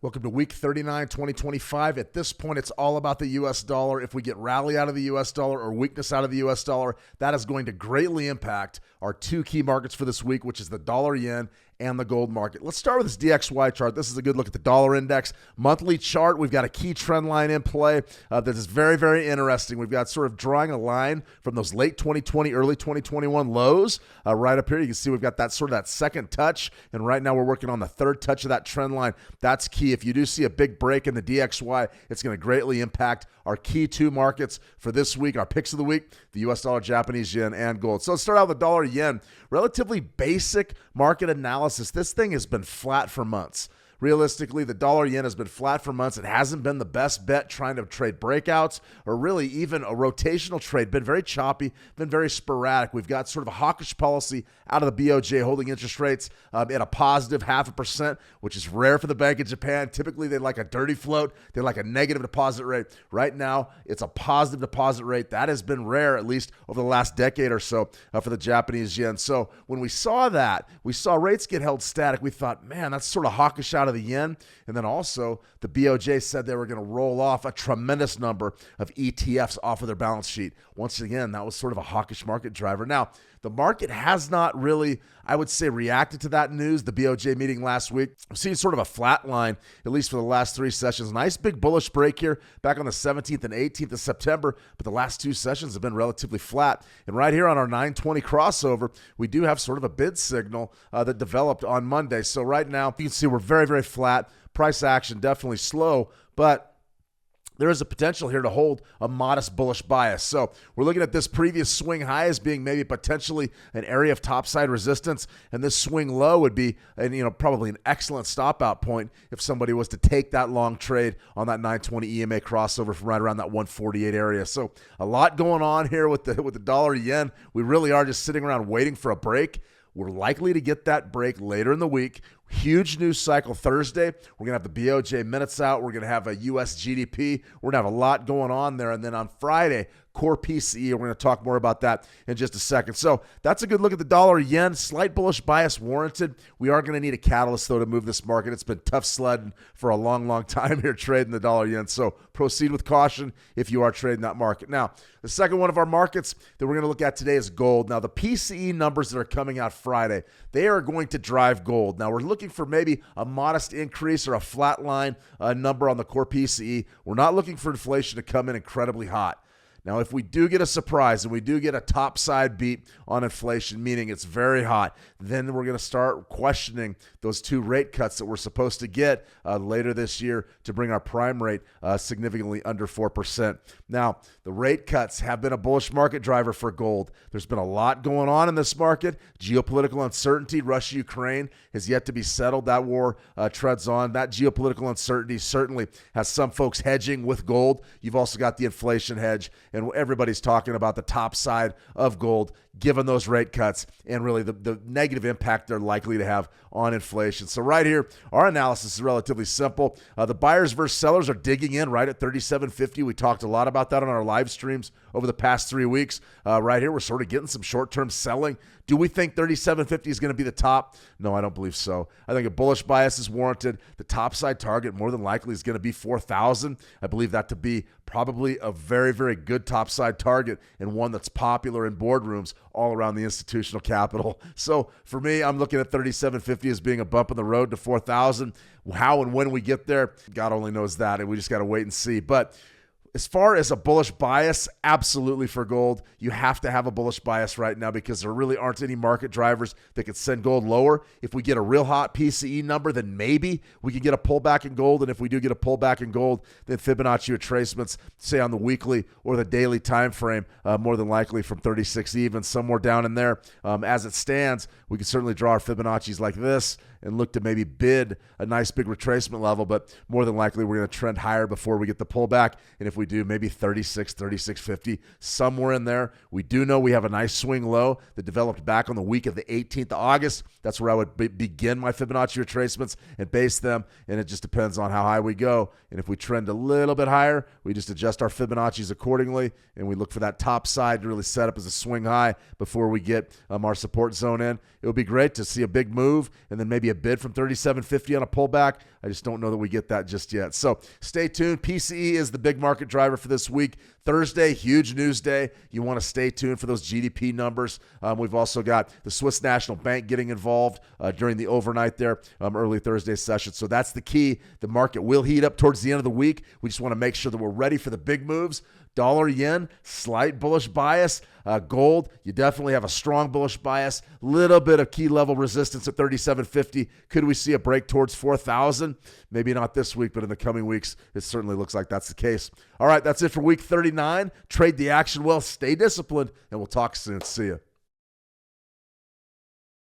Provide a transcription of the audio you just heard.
Welcome to week 39, 2025. At this point, it's all about the U.S. dollar. If we get rally out of the U.S. dollar or weakness out of the U.S. dollar, that is going to greatly impact our two key markets for this week, which is the dollar yen and the gold market. Let's start with this DXY chart. This is a good look at the dollar index. Monthly chart, we've got a key trend line in play that is very, very interesting. We've got sort of drawing a line from those late 2020, early 2021 lows right up here. You can see we've got that sort of that second touch, and right now we're working on the third touch of that trend line. That's key. If you do see a big break in the DXY, it's going to greatly impact our key two markets for this week. Our picks of the week, the U.S. dollar, Japanese yen, and gold. So let's start out with the dollar yen. Relatively basic market analysis. This thing has been flat for months. Realistically, the dollar yen has been flat for months. It hasn't been the best bet trying to trade breakouts or really even a rotational trade. Been very choppy, been very sporadic. We've got sort of a hawkish policy out of the BOJ holding interest rates at a positive 0.5%, which is rare for the Bank of Japan. Typically, they like a dirty float. They like a negative deposit rate. Right now, it's a positive deposit rate. That has been rare, at least over the last decade or so for the Japanese yen. So when we saw that, we saw rates get held static. We thought, man, that's sort of hawkish out of the yen. And then also the BOJ said they were going to roll off a tremendous number of ETFs off of their balance sheet. Once again, that was sort of a hawkish market driver. Now, the market has not really, I would say, reacted to that news. The BOJ meeting last week, we've seen sort of a flat line, at least for the last three sessions. Nice big bullish break here back on the 17th and 18th of September, but the last two sessions have been relatively flat. And right here on our 920 crossover, we do have sort of a bid signal that developed on Monday. So right now, you can see we're very, very flat. Price action definitely slow, but there is a potential here to hold a modest bullish bias. So we're looking at this previous swing high as being maybe potentially an area of topside resistance, and this swing low would be, probably an excellent stop out point if somebody was to take that long trade on that 920 EMA crossover from right around that 148 area. So a lot going on here with the dollar yen. We really are just sitting around waiting for a break. We're likely to get that break later in the week. Huge news cycle Thursday. We're going to have the BOJ minutes out. We're going to have a U.S. GDP. We're going to have a lot going on there. And then on Friday, core PCE. We're going to talk more about that in just a second. So that's a good look at the dollar yen. Slight bullish bias warranted. We are going to need a catalyst, though, to move this market. It's been tough sledding for a long, long time here trading the dollar yen. So proceed with caution if you are trading that market. Now, the second one of our markets that we're going to look at today is gold. Now, the PCE numbers that are coming out Friday, they are going to drive gold. Now, we're looking for maybe a modest increase or a flat line number on the core PCE. We're not looking for inflation to come in incredibly hot. Now, if we do get a surprise and we do get a topside beat on inflation, meaning it's very hot, then we're going to start questioning those two rate cuts that we're supposed to get later this year to bring our prime rate significantly under 4%. Now, the rate cuts have been a bullish market driver for gold. There's been a lot going on in this market. Geopolitical uncertainty, Russia-Ukraine has yet to be settled. That war treads on. That geopolitical uncertainty certainly has some folks hedging with gold. You've also got the inflation hedge, and everybody's talking about the top side of gold given those rate cuts and really the negative impact they're likely to have on inflation. So right here, our analysis is relatively simple. The buyers versus sellers are digging in right at 37.50. We talked a lot about that on our live streams over the past 3 weeks. Right here, we're sort of getting some short-term selling. Do we think 37.50 is going to be the top? No, I don't believe so. I think a bullish bias is warranted. The top side target more than likely is going to be 4,000. I believe that to be probably a very, very good top side target and one that's popular in boardrooms all around the institutional capital. So for me, I'm looking at 37.50 as being a bump in the road to 4,000. How and when we get there, God only knows that, and we just got to wait and see. But as far as a bullish bias, absolutely for gold. You have to have a bullish bias right now because there really aren't any market drivers that could send gold lower. If we get a real hot PCE number, then maybe we can get a pullback in gold. And if we do get a pullback in gold, then Fibonacci retracements, say on the weekly or the daily time frame, more than likely from 36 even, somewhere down in there. As it stands, we can certainly draw our Fibonacci's like this and look to maybe bid a nice big retracement level, but more than likely we're going to trend higher before we get the pullback. And if we do, maybe 36, 36.50, somewhere in there. We do know we have a nice swing low that developed back on the week of the 18th of August. That's where I would begin my Fibonacci retracements and base them, and it just depends on how high we go. And if we trend a little bit higher, we just adjust our Fibonacci's accordingly, and we look for that top side to really set up as a swing high before we get our support zone in. It would be great to see a big move and then maybe a a bid from 37.50 on a pullback. I just don't know that we get that just yet. So stay tuned. PCE is the big market driver for this week. Thursday, huge news day. You want to stay tuned for those GDP numbers. We've also got the Swiss National Bank getting involved during the overnight there, early Thursday session. So that's the key. The market will heat up towards the end of the week. We just want to make sure that we're ready for the big moves. Dollar yen, slight bullish bias. Gold, you definitely have a strong bullish bias. Little bit of key level resistance at 37.50. Could we see a break towards 4,000? Maybe not this week, but in the coming weeks, it certainly looks like that's the case. All right, that's it for week 39. Trade the action well, stay disciplined, and we'll talk soon. See you.